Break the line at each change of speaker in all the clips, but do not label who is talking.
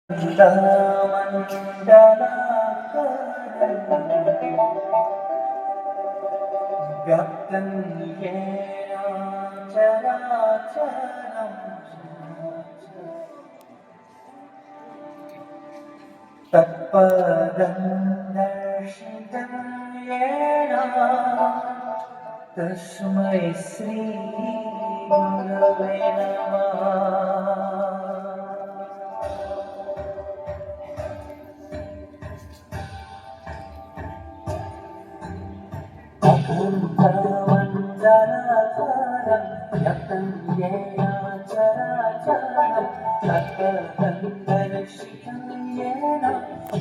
व्याप्तं येन चराचरं तत्पदं दर्शितं येन तस्मै श्री गुरवे नमः। अखण्डमण्डलाकारं व्याप्तं येन चराचरं तत्पदं दर्शितं येन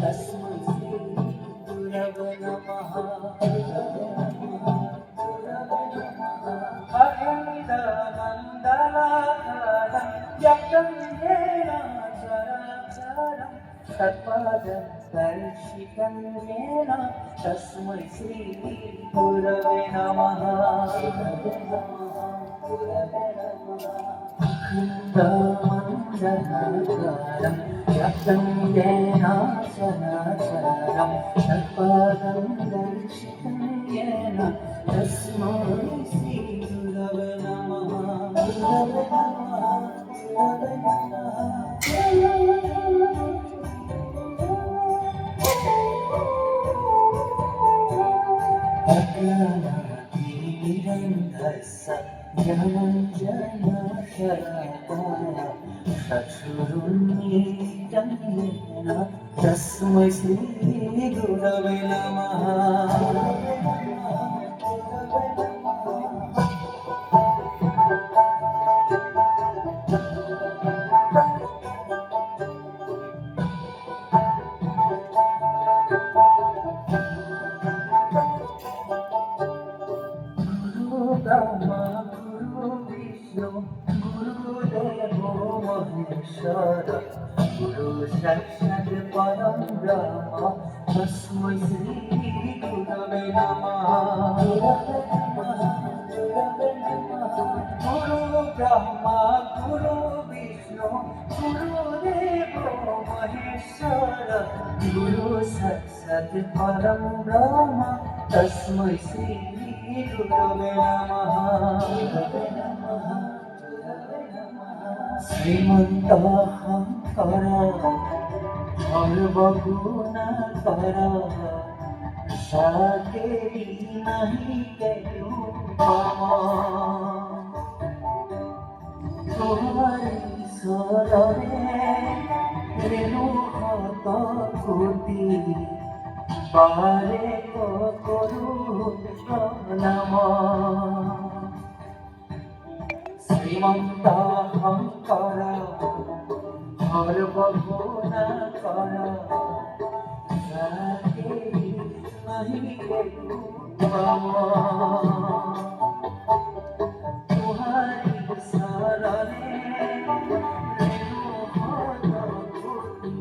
तस्मै श्रीगुरवे नमः। अखण्डमण्डलाकारं व्याप्तं येन चराचरं तत्पदं दर्शितं येन तस्मै श्री गुरवे नमः। अखण्डमण्डलाकारं व्याप्तं येन चराचरं तत्पदं दर्शितं येन तस्मै श्री गुरवे नमः। गुरवे नमः, गुरवे नमः। अज्ञानातिमिरन्धस्य ज्ञानञ्जनशलाकया चक्षुरुन्मीलितं येन तस्मै श्रीगुरवे नमः। ब्रह्मा गुरु विष्णु गुरुदेवो महेश्वर गुरु साक्षात् परं ब्रह्म तस्मै श्री गुरवे नमः। गुरु ब्रह्मा गुरु विष्णु गुरुदेवो महेश्वर गुरु साक्षात् परं ब्रह्म तस्मै श्री गुरवे नमः। श्रीमन्तहंकर सर्वगुणकर साकेरी नहीं केहू तुम्हारी शरणे रेणु हत कोटि बारे करू प्रणाम। श्रीमन्तहंकर सर्वगुणकर साकेरी नहीं केहू तुम्हारी शरणे रेणु हत कोटि